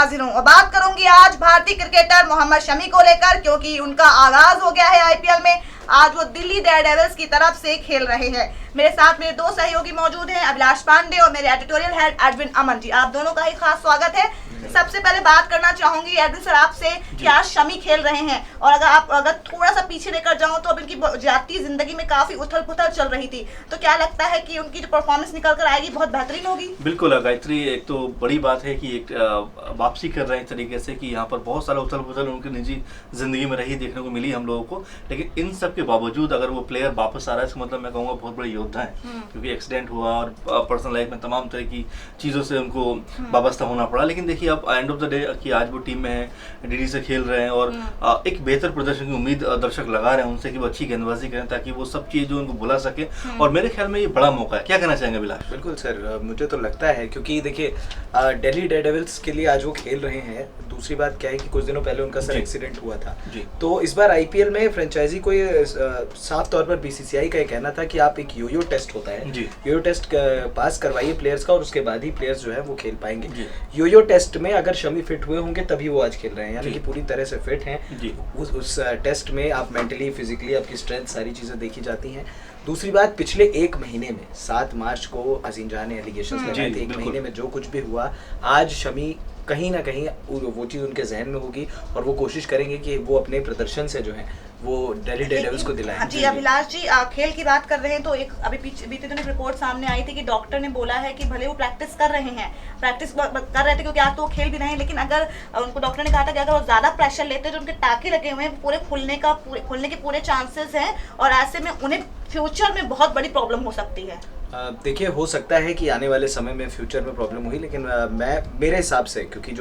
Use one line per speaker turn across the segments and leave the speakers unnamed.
हाजिर हूँ और बात करूंगी आज भारतीय क्रिकेटर मोहम्मद शमी को लेकर, क्योंकि उनका आगाज हो गया है आईपीएल में। आज वो दिल्ली डेयरडेविल्स की तरफ से खेल रहे हैं। मेरे साथ मेरे दो सहयोगी मौजूद हैं, अभिलाष पांडे और मेरे editorial head Edwin Aman ji. आप दोनों का ही खास स्वागत है। सबसे पहले बात करना चाहूंगी एडविन सर आपसे कि आज शमी खेल रहे हैं और अगर थोड़ा सा पीछे लेकर जाऊं तो अब इनकी जाती जिंदगी में काफी उथल पुथल चल रही थी, तो क्या लगता है कि उनकी जो परफॉर्मेंस निकल कर आएगी बहुत बेहतरीन होगी?
बिल्कुल गायत्री, एक तो बड़ी बात है कि एक वापसी कर रहे हैं इस तरीके से कि यहाँ पर बहुत सारा उथल पुथल उनकी निजी जिंदगी में रही देखने को मिली हम लोगों को, लेकिन इन सब के बावजूद अगर वो प्लेयर वापस आ रहा है इसका मतलब मैं कहूँगा बहुत बड़े योद्धा है, क्योंकि एक्सीडेंट हुआ और पर्सनल लाइफ में तमाम तरह की चीज़ों से उनको वाबस्ता होना पड़ा। लेकिन देखिए अब एंड ऑफ द डे कि आज वो टीम में है, डीडी से खेल रहे हैं और एक बेहतर प्रदर्शन की उम्मीद दर्शक लगा रहे हैं उनसे कि वो अच्छी गेंदबाजी करें ताकि वो सब चीज़ जो उनको बुला सके, और मेरे ख्याल में ये बड़ा मौका है। क्या कहना चाहेंगे अभिलाष?
बिल्कुल सर, मुझे तो लगता है क्योंकि देखिए दिल्ली डेयरडेविल्स के लिए आज वो खेल रहे हैं। दूसरी बात क्या है कि कुछ दिनों पहले उनका सर एक्सीडेंट हुआ था, तो इस बार आईपीएल में फ्रेंचाइजी को ये साफ तौर पर बीसीसीआई का कहना था कि आप एक योयो टेस्ट होता है, योयो टेस्ट पास करवाइए प्लेयर्स का और उसके बाद ही प्लेयर्स जो है वो खेल पाएंगे। योयो टेस्ट में अगर शमी फिट हुए होंगे तभी वो आज खेल रहे हैं, यानी कि पूरी तरह से फिट हैं। उस टेस्ट में आप मेंटली फिजिकली आपकी स्ट्रेंथ सारी चीज़ें देखी जाती हैं। दूसरी बात, पिछले एक महीने में 7 मार्च को हसीन जहां ने एलिगेशंस लगाए थे, एक महीने में जो कुछ भी हुआ, आज शमी कहीं ना कहीं वो चीज़ उनके जहन में होगी और वो कोशिश करेंगे कि वो अपने प्रदर्शन से जो है वो दिल्ली डेयरडेविल्स को दिलाएं।
जी अभिलाष जी, खेल की बात कर रहे हैं तो एक अभी बीते दिनों रिपोर्ट सामने आई थी कि डॉक्टर ने बोला है कि भले वो प्रैक्टिस कर रहे हैं, प्रैक्टिस कर रहे थे क्योंकि आज तो वो खेल भी रहे हैं, लेकिन अगर उनको डॉक्टर ने कहा था कि अगर वो ज्यादा प्रेशर लेते हैं तो उनके टाके लगे हुए हैं, पूरे खुलने के पूरे चांसेस हैं और ऐसे में उन्हें फ्यूचर में बहुत बड़ी प्रॉब्लम हो सकती है।
देखिए, हो सकता है कि आने वाले समय में फ्यूचर में प्रॉब्लम हुई, लेकिन मेरे हिसाब से क्योंकि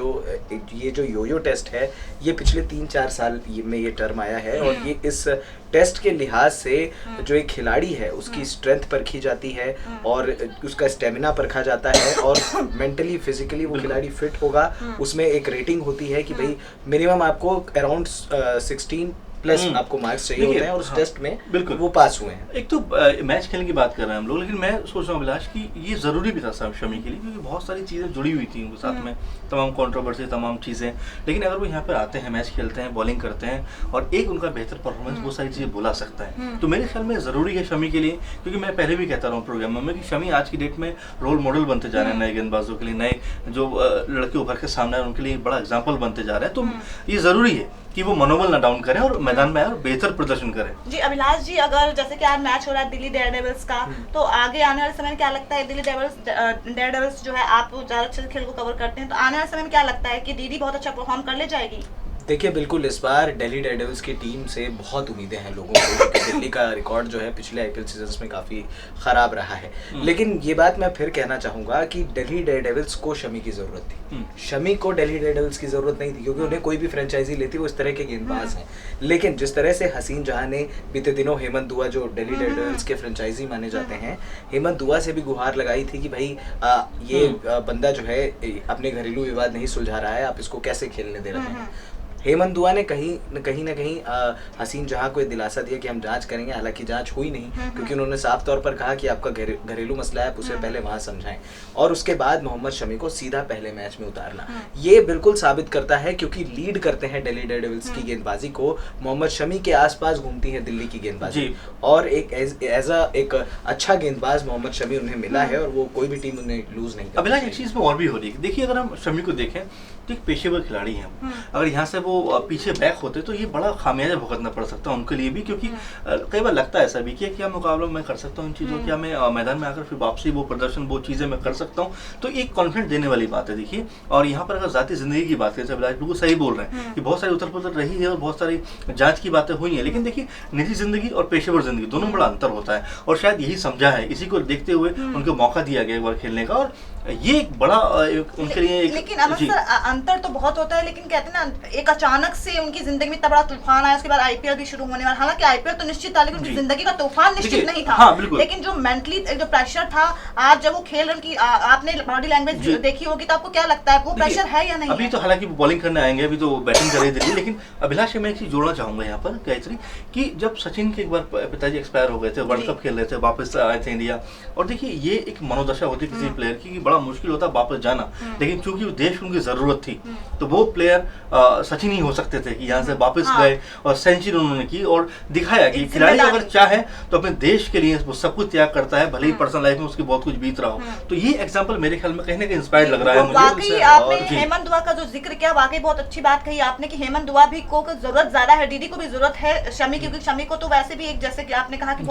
ये जो योयो टेस्ट है ये पिछले 3-4 साल में ये टर्म आया है और ये इस टेस्ट के लिहाज से जो एक खिलाड़ी है उसकी स्ट्रेंथ परखी जाती है और उसका स्टेमिना परखा जाता है और मेंटली फिजिकली वो खिलाड़ी फिट होगा। उसमें एक रेटिंग होती है कि भाई मिनिमम आपको अराउंड 16 प्लस आपको मार्क्स चाहिए होते हैं और उस टेस्ट में बिल्कुल वो पास हुए हैं।
एक तो मैच खेलने की बात कर रहे हैं हम लोग, लेकिन मैं सोच रहा हूँ अभिलाष कि ये ज़रूरी भी था शमी के लिए, क्योंकि बहुत सारी चीज़ें जुड़ी हुई थी उनके साथ में, तमाम कंट्रोवर्सी, तमाम चीज़ें। लेकिन अगर वो यहाँ पर आते हैं, मैच खेलते हैं, बॉलिंग करते हैं और एक उनका बेहतर परफॉर्मेंस वो सारी चीज़ें बुला सकता है, तो मेरे ख्याल में ज़रूरी है शमी के लिए। क्योंकि मैं पहले भी कहता रहा हूँ प्रोग्राम में कि शमी आज की डेट में रोल मॉडल बनते जा रहे हैं नए गेंदबाजों के लिए, नए जो लड़के उभर के सामने आए उनके लिए बड़ा एग्जाम्पल बनते जा रहे हैं। तो ये ज़रूरी है कि वो मनोबल ना डाउन करें और मैदान में आए और बेहतर प्रदर्शन करें।
जी अभिलाष जी, अगर जैसे कि आज मैच हो रहा है दिल्ली डेयरडेविल्स का, तो आगे आने वाले समय में क्या लगता है दिल्ली डेयरडेविल्स जो है, आप ज्यादा अच्छे से खेल को कवर करते हैं, तो आने वाले समय में क्या लगता है कि दीदी बहुत अच्छा परफॉर्म कर ले जाएगी?
देखिए बिल्कुल, इस बार दिल्ली डेयरडेविल्स की टीम से बहुत उम्मीदें हैं लोगों को, क्योंकि दिल्ली का रिकॉर्ड जो है पिछले आईपीएल सीजन्स में काफ़ी ख़राब रहा है। लेकिन ये बात मैं फिर कहना चाहूँगा कि दिल्ली डेयरडेविल्स को शमी की ज़रूरत थी। शमी को दिल्ली डेयरडेविल्स की ज़रूरत नहीं थी, क्योंकि उन्हें कोई भी फ्रेंचाइजी लेती वो इस तरह के गेंदबाज हैं। लेकिन जिस तरह से हसीन जहां ने बीते दिनों हेमंत दुआ जो दिल्ली डेयरडेविल्स के फ्रेंचाइजी माने जाते हैं, हेमंत दुआ से भी गुहार लगाई थी कि भाई ये बंदा जो है अपने घरेलू विवाद नहीं सुलझा रहा है, आप इसको कैसे खेलने दे रहे हैं। हेमंत दुआ ने कहीं ना कहीं हसीन जहां को दिलासा दिया कि हम जांच करेंगे। हालांकि जांच हुई नहीं, क्योंकि उन्होंने साफ तौर पर कहा कि आपका घरेलू मसला है, आप उसे पहले वहां समझाएं, और उसके बाद मोहम्मद शमी को सीधा पहले मैच में उतारना। ये बिल्कुल साबित करता है, क्योंकि लीड करते हैं दिल्ली डेयरडेविल्स की गेंदबाजी को, मोहम्मद शमी के आसपास घूमती है दिल्ली की गेंदबाजी, और एक एक अच्छा गेंदबाज मोहम्मद शमी उन्हें मिला है और वो कोई भी टीम उन्हें लूज नहीं।
अभिलाष, एक चीज़ में और भी हो रही है, देखिए अगर हम शमी को देखें तो एक पेशेवर खिलाड़ी हैं, अगर यहाँ से वो पीछे बैक होते तो ये बड़ा खामियाजा भुगतना पड़ सकता है उनके लिए भी, क्योंकि कई बार लगता है ऐसा भी कि क्या मुकाबला मैं कर सकता हूँ इन चीज़ों, क्या मैं मैदान में आकर फिर वापसी वो प्रदर्शन वो चीज़ें मैं कर सकता हूँ, तो एक कॉन्फिडेंस देने वाली बात है। देखिए, और यहाँ पर अगर ज़ाती ज़िंदगी की बात करें, अभिलाष बिल्कुल सही बोल रहे हैं कि बहुत सारी उथल पुथल रही है और बहुत सारी जाँच की बातें हुई हैं, लेकिन देखिए निजी ज़िंदगी और पेशेवर ज़िंदगी दोनों में बड़ा अंतर होता है, और शायद यही समझा है, इसी को देखते हुए उनको मौका दिया गया एक बार खेलने का, और ये एक बड़ा उनके लिए
लेकिन अंतर तो बहुत होता है, लेकिन कहते हैं ना, एक अचानक से उनकी जिंदगी में इतना बड़ा तूफान आया, उसके बाद आईपीएल भी शुरू होने वाला। हालांकि आईपीएल तो निश्चित था, लेकिन उनकी जिंदगी का तूफान निश्चित नहीं था। लेकिन जो मेंटली जो प्रेशर था, आज जब वो खेल रहे, उनकी आपने बॉडी लैंग्वेज देखी होगी, तो आपको क्या लगता है वो प्रेशर है या नहीं?
अभी तो हालांकि वो बॉलिंग करने आएंगे, अभी तो बैटिंग कर रही थी, लेकिन अभिलाष मैं एक चीज जोड़ना चाहूंगा यहाँ पर गायत्री, कि जब सचिन के एक बार पिताजी एक्सपायर हो गए थे, वर्ल्ड कप खेल रहे थे, वापस आए थे इंडिया, और देखिए ये एक मनोदशा होती है किसी प्लेयर की, बड़ा मुश्किल होता है वापस जाना, लेकिन चूंकि देश उनकी जरूरत जरूरत थी तो वो प्लेयर सचिन ही हो सकते थे कि यहाँ से वापस गए और सेंचुरी उन्होंने की और दिखाया कि खिलाड़ी अगर चाहे तो अपने देश के लिए वो सब कुछ त्याग करता है, भले ही पर्सनल लाइफ में उसकी बहुत कुछ बीत रहा हो। तो ये एग्जांपल मेरे ख्याल में कहीं ना कहीं इंस्पायर लग रहा है मुझे।
वाकई आपने हेमंत दुआ का जो जिक्र किया, वाकई बहुत अच्छी बात कही आपने कि हेमंत दुआ भी को जरूरत ज्यादा है, डीडी को भी जरूरत है शमी, क्योंकि शमी को तो वैसे भी एक, जैसे कि आपने कहा कि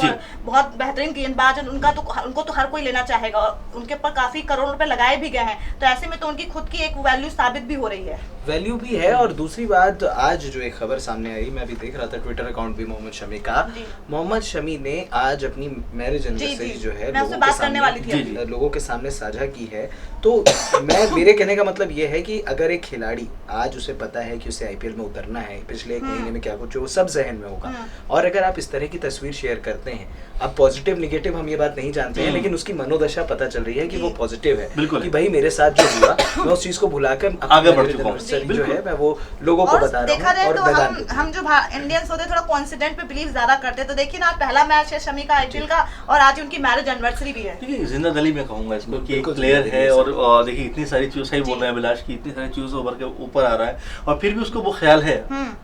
बहुत बेहतरीन गेंदबाज है, उनको तो हर कोई लेना चाहेगा और उनके ऊपर काफी करोड़ रुपए लगाए भी गए हैं, तो ऐसे में तो उनकी खुद की एक वैल्यू साबित भी हो रही है।
वैल्यू भी है और दूसरी बात आज जो एक खबर सामने आई, मैं अभी देख रहा था ट्विटर अकाउंट भी मोहम्मद शमी का, मोहम्मद शमी ने आज अपनी मैरिज एनिवर्सरी जो है लोगों के सामने साझा की है। तो मेरे कहने का मतलब ये है कि अगर एक खिलाड़ी आज उसे पता है कि उसे आईपीएल में उतरना है, पिछले एक महीने में क्या कुछ वो सब जहन में होगा, और अगर आप इस तरह की तस्वीर शेयर करते हैं, अब पॉजिटिव निगेटिव हम ये बात नहीं जानते हैं, लेकिन उसकी मनोदशा पता चल रही है कि वो पॉजिटिव है कि भाई मेरे साथ जो हुआ मैं उस चीज को भुलाकर
आगे बढ़ चुका हूं,
जो है मैं वो लोगों को बता रहा हूं। और
तो हम जो इंडियंस होते थोड़ा कॉन्फिडेंट पे बिलीव ज्यादा करते हैं, तो देखिए ना पहला मैच है शमी का आईपीएल का और आज उनकी मैरिज एनिवर्सरी भी है।
देखिए जिंदा दिली में कहूंगा इसको कि एक प्लेयर है और देखिए इतनी सारी चीज, सही बोल रहे हैं अभिलाष की, इतनी सारी चीजों उभर के ऊपर आ रहा है और फिर भी उसको वो ख्याल है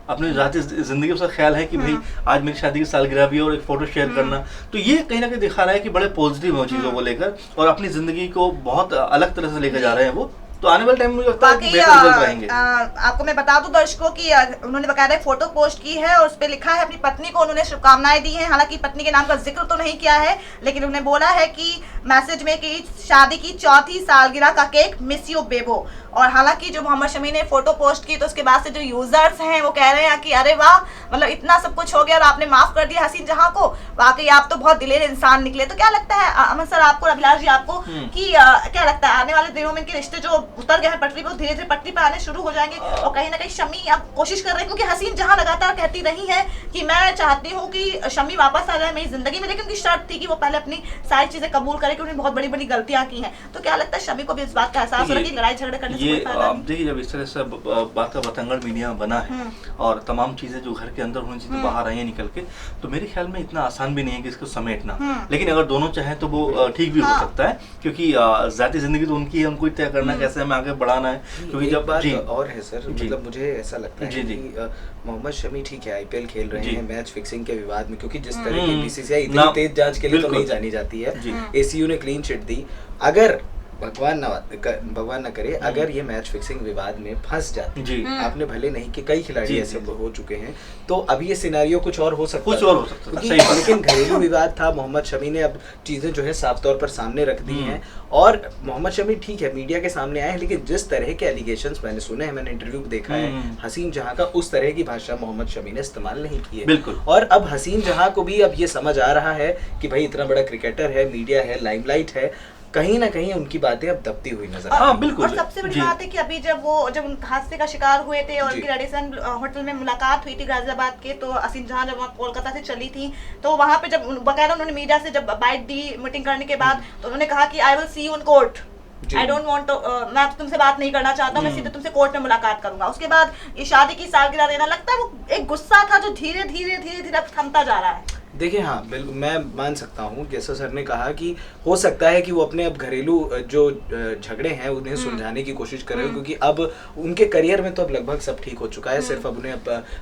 अपनी जाती जिंदगी में, उसका ख्याल है कि भाई आज मेरी शादी की सालगिरह भी है और एक फोटो शेयर करना, तो ये कहीं ना कहीं दिखा रहा है कि बड़े पॉजिटिव हो चीजों को लेकर और अपनी जिंदगी को बहुत अलग तरह से लेकर जा रहे हैं वो। तो आने वाले टाइम में मुझे लगता है कि बेहतर रिजल्ट रहेंगे।
आपको मैं बता दूं दर्शकों की उन्होंने बकायदा एक फोटो पोस्ट की है और उस पे लिखा है अपनी पत्नी को उन्होंने शुभकामनाएं दी हैं, हालांकि पत्नी के नाम का जिक्र तो नहीं किया है, लेकिन उन्होंने बोला है कि मैसेज में कि शादी की 4थी सालगिरह का केक, मिस यू बेबो। और हालांकि जो मोहम्मद शमी ने फोटो पोस्ट की तो उसके बाद से जो यूजर्स हैं वो कह रहे हैं कि अरे वाह, मतलब इतना सब कुछ हो गया और आपने माफ कर दिया हसीन जहां को, वाकई आप तो बहुत दिलेर इंसान निकले। तो क्या लगता है अमन सर आपको, अभिलाष जी आपको, कि क्या लगता है आने वाले दिनों में इनके रिश्ते जो उतर गए हैं पटरी पर, धीरे धीरे पटरी पर आने शुरू हो जाएंगे? और कहीं ना कहीं शमी अब कोशिश कर रहे हैं, क्योंकि हसीन जहां लगातार कहती रही है कि मैं चाहती हूँ कि शमी वापस आ जाए मेरी जिंदगी में, लेकिन उनकी शर्त थी कि वो पहले अपनी सारी चीजें कबूल करे कि उन्होंने बहुत बड़ी बड़ी गलतियां की हैं। तो क्या लगता है शमी को भी इस बात का एहसास हो रहा है कि लड़ाई झगड़े करने से कोई फायदा नहीं?
देखिए जब इस तरह से बात का बतंगड़ मीडिया में बना है और तमाम चीजें जो घर के अंदर होनी चाहिए बाहर आई है निकल के, तो मेरे ख्याल में इतना आसान भी नहीं है कि इसको समेटना, लेकिन अगर दोनों चाहें तो वो ठीक भी हो सकता है, क्योंकि जाती जिंदगी तो उनकी है, उनको तय करना कैसे हमें आगे बढ़ाना है। क्योंकि जब
बात और है सर, मतलब मुझे ऐसा लगता है कि मोहम्मद शमी ठीक है आईपीएल खेल रहे हैं मैच फिक्सिंग के विवाद में, क्योंकि जिस तरह की बीसीसीआई इतनी तेज जांच के लिए तो नहीं जानी जाती है, एसीयू ने क्लीन चिट दी, अगर भगवान न करे अगर ये मैच फिक्सिंग विवाद में फंस जाते, आपने भले नहीं कि कई खिलाड़ी ऐसे हो चुके हैं, तो अब ये सिनेरियो कुछ और हो सकता है, लेकिन घरेलू विवाद था, मोहम्मद शमी ने अब चीजें जो है साफ तौर पर सामने रख दी हैं और मोहम्मद शमी ठीक है मीडिया के सामने आए हैं, लेकिन जिस तरह के एलिगेशंस मैंने सुने हैं, मैंने इंटरव्यू में देखा है हसीन जहां का, उस तरह की भाषा मोहम्मद शमी ने इस्तेमाल नहीं की है। और अब हसीन जहां को भी अब ये समझ आ रहा है कि भाई इतना बड़ा क्रिकेटर है, मीडिया है, लाइमलाइट है, कहीं ना कहीं उनकी बातें अब दबती हुई नजर आ रही है।
और सबसे बड़ी बात है कि अभी जब हादसे का शिकार हुए थे और उनकी रेडिसन होटल में मुलाकात हुई थी गाजियाबाद के, तो हसीन जहां जब कोलकाता से चली थी, तो वहां पे जब बकायदा उन्होंने मीडिया से जब बाइट दी मीटिंग करने के बाद, तो उन्होंने कहा कि I will see you in court, I don't want to, मैं तुमसे बात नहीं करना चाहता हूँ, मैं सीधे तुमसे कोर्ट में मुलाकात करूंगा। उसके बाद ये शादी की सालगिरह देना, लगता है वो एक गुस्सा था जो धीरे धीरे थमता जा रहा है।
देखिए हाँ बिल्कुल मैं मान सकता हूँ, जैसा सर ने कहा कि हो सकता है कि वो अपने अब घरेलू जो झगड़े हैं उन्हें सुलझाने की कोशिश कर रहे हो, क्योंकि अब उनके करियर में तो अब लगभग सब ठीक हो चुका है, सिर्फ अब उन्हें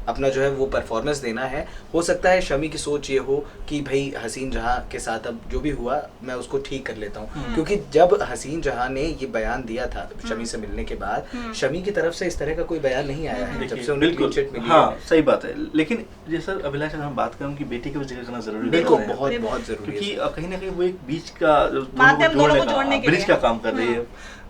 अपना जो है वो परफॉर्मेंस देना है। हो सकता है शमी की सोच ये हो कि भाई हसीन जहां के साथ अब जो भी हुआ मैं उसको ठीक कर लेता हूँ, क्योंकि जब हसीन जहां ने ये बयान दिया था शमी से मिलने के बाद, शमी की तरफ से इस तरह का कोई बयान नहीं आया है जब से उन्हें क्लीन चिट मिली।
हाँ सही बात है, लेकिन जैसा अभिलाष अगर हम बात करें उनकी बेटी के जिक्र करना जरूरी है,
बिल्कुल बहुत बहुत जरूरी है,
क्योंकि कहीं ना कहीं वो एक बीच का
जोड़ने के
ब्रिज का काम कर रही है,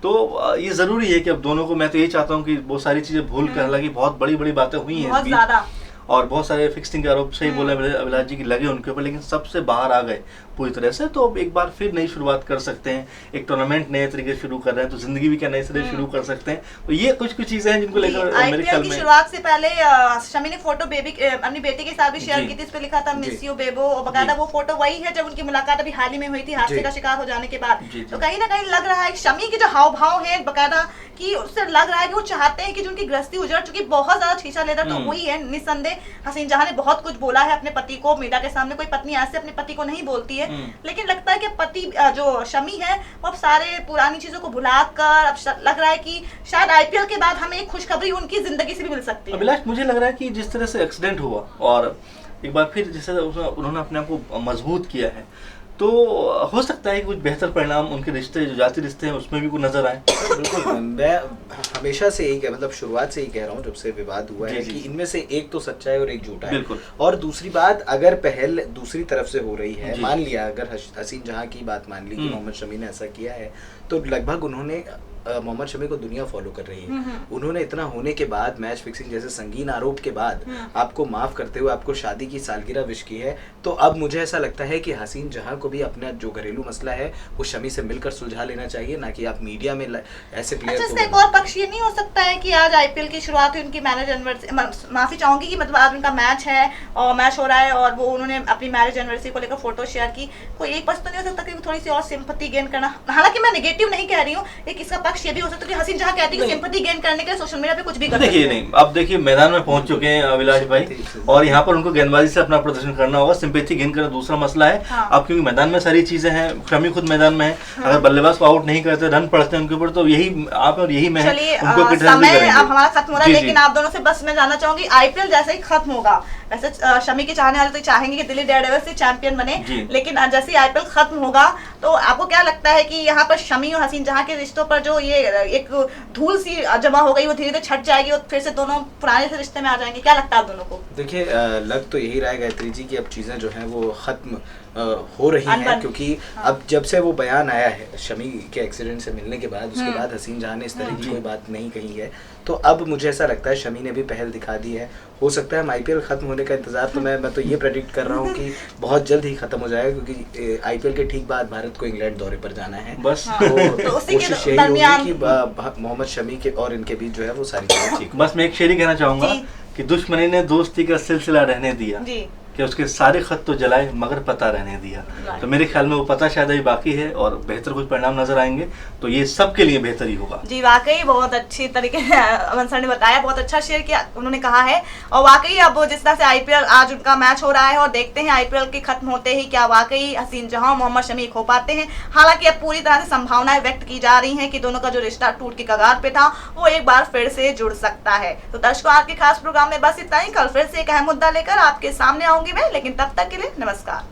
तो ये जरूरी है कि अब दोनों को, मैं तो यही चाहता हूँ कि वो सारी चीजें भूल कर, हालांकि बहुत बड़ी बड़ी बातें हुई हैं इस बीच और बहुत सारे फिक्सिंग के आरोप सही बोले अभिलाष जी की लगे उनके ऊपर, लेकिन सबसे बाहर आ गए पूरी तरह से, तो अब एक बार फिर नई शुरुआत कर सकते हैं, एक टूर्नामेंट नए तरीके से शुरू कर रहे हैं, तो जिंदगी भी क्या नए सिरे शुरू कर सकते हैं। तो ये कुछ चीजें हैं जिनको लेकर मेरे ख्याल में
शुरुआत से पहले शमी ने फोटो अपनी बेटी के साथ भी शेयर की थी, इस पे लिखा था मिस यू बेबो, और बकायदा वो फोटो वही है जब उनकी मुलाकात अभी हाल ही में हुई थी हादसे का शिकार हो जाने के बाद। तो कहीं ना कहीं लग रहा है शमी के जो हाव भाव है बकायदा कि उससे लग रहा है कि वो चाहते हैं कि जो उनकी गृहस्थी उजड़ चुकी, बहुत ज्यादा शीशा लेदर तो हुई है निस्संदेह, हसीन जहां ने बहुत कुछ बोला है अपने पति को मीडिया के सामने। कोई पत्नी ऐसे अपने पति को नहीं बोलती है, लेकिन लगता है कि पति जो शमी है वो अब सारे पुरानी चीजों को भुलाकर अब लग रहा है कि शायद आईपीएल के बाद हमें एक खुशखबरी उनकी जिंदगी से भी मिल सकती है।
अभिलाष, मुझे लग रहा है कि जिस तरह से एक्सीडेंट हुआ और एक बार फिर जैसे उन्होंने अपने आप को मजबूत किया है, तो हो सकता है कि कुछ बेहतर परिणाम उनके रिश्ते, जो जाति रिश्ते हैं, उसमें भी कुछ नजर आए।
बिल्कुल, मैं हमेशा से यही मतलब शुरुआत से ही कह रहा हूँ जब से विवाद हुआ है कि इनमें से एक तो सच्चा है और एक झूठा है।
बिल्कुल।
और दूसरी बात, अगर पहल दूसरी तरफ से हो रही है, मान लिया अगर हसीन जहां की बात मान ली कि मोहम्मद शमी ने ऐसा किया है, तो लगभग उन्होंने मोहम्मद शमी को दुनिया फॉलो कर रही है। उन्होंने इतना होने के बाद, मैच फिक्सिंग जैसे संगीन आरोप के बाद आपको माफ करते हुए आपको शादी की सालगिरह विश की है, तो अब मुझे ऐसा लगता है कि हसीन जहां को भी अपना जो घरेलू मसला है वो शमी से मिलकर सुलझा लेना चाहिए, ना कि आप मीडिया में ऐसे प्लेयर
अच्छा, एक और पक्ष ये नहीं हो सकता है कि आज आईपीएल की शुरुआत हुई, उनकी मैरिज एनिवर्सरी, माफी चाहूंगी कि मतलब आज उनका मैच है और मैच हो रहा है और वो उन्होंने अपनी मैरिज एनिवर्सरी को लेकर फोटो शेयर की, कोई एक पक्ष तो नहीं हो सकता कि थोड़ी सी और सिंपैथी गेन करना? हालांकि मैं नेगेटिव नहीं कह रही हूँ, एक इसका पक्ष ये भी हो सकता है कि हसीन जहां कहती है कि सिंपैथी गेन करने के लिए सोशल मीडिया पे कुछ भी कर सकती है।
देखिए नहीं, अब देखिए मैदान में पहुंच चुके हैं अभिलाष भाई, और यहाँ पर उनको गेंदबाजी से अपना प्रदर्शन करना होगा। सिंपैथी गेन करना दूसरा मसला है। अब क्योंकि मैदान में सारी चीजें हैं, शमी खुद मैदान में है, अगर बल्लेबाज को आउट नहीं करते, रन पड़ते हैं उनके ऊपर, तो यही आप और यही मैं उनको
समय अब हमारा खत्म हो रहा है, लेकिन आप दोनों से बस मैं जानना चाहूंगी, आईपीएल जैसे ही खत्म होगा, वैसे शमी के चाहने वाले तो चाहेंगे कि दिल्ली डेयरडेविल्स से चैंपियन बने, लेकिन जैसे ही आईपीएल खत्म होगा तो आपको क्या लगता है कि यहाँ पर शमी और हसीन जहां के रिश्तों पर जो ये एक धूल सी जमा हो गई वो धीरे धीरे छट जाएगी और फिर से दोनों पुराने से रिश्ते में आ जाएंगे? क्या लगता है आप दोनों को?
देखिए, लग तो यही रहा है गायत्री जी की अब चीज़ें जो हैं वो ख़त्म हो रही हैं, क्योंकि अब जब से वो बयान आया है शमी के एक्सीडेंट से मिलने के बाद, उसके बाद हसीन जहां ने इस तरह की कोई बात नहीं कही है, तो अब मुझे ऐसा लगता है शमी ने भी पहल दिखा दी है। हो सकता है आईपीएल खत्म होने का इंतजार, तो मैं तो ये प्रेडिक्ट कर रहा हूँ कि बहुत जल्द ही खत्म हो जाएगा, क्योंकि आईपीएल के ठीक बाद भारत को इंग्लैंड दौरे पर जाना है।
बस
तो कोशिश यही होगी कि मोहम्मद शमी के और इनके बीच जो है वो सारी चीजें ठीक।
बस मैं एक शेर ही कहना चाहूंगा कि दुश्मनी ने दोस्ती का सिलसिला रहने दिया, कि उसके सारे खत तो जलाए मगर पता रहने दिया। तो मेरे ख्याल में वो पता शायद अभी बाकी है और बेहतर कुछ परिणाम नजर आएंगे, तो ये सबके लिए बेहतर ही होगा।
जी वाकई बहुत अच्छी तरीके से अमन सर ने बताया, बहुत अच्छा शेयर किया उन्होंने कहा है। और वाकई अब जिस तरह से आईपीएल आज उनका मैच हो रहा है और देखते हैं आईपीएल के खत्म होते ही क्या वाकई हसीन जहां मोहम्मद शमी खो पाते हैं। हालांकि अब पूरी तरह से संभावनाएं व्यक्त की जा रही हैं कि दोनों का जो रिश्ता टूट के कगार पे था वो एक बार फिर से जुड़ सकता है। तो दर्शकों, आज के खास प्रोग्राम में बस इतना ही। कल फिर से एक अहम मुद्दा लेकर आपके सामने आऊंगी मैं, लेकिन तब तक के लिए नमस्कार।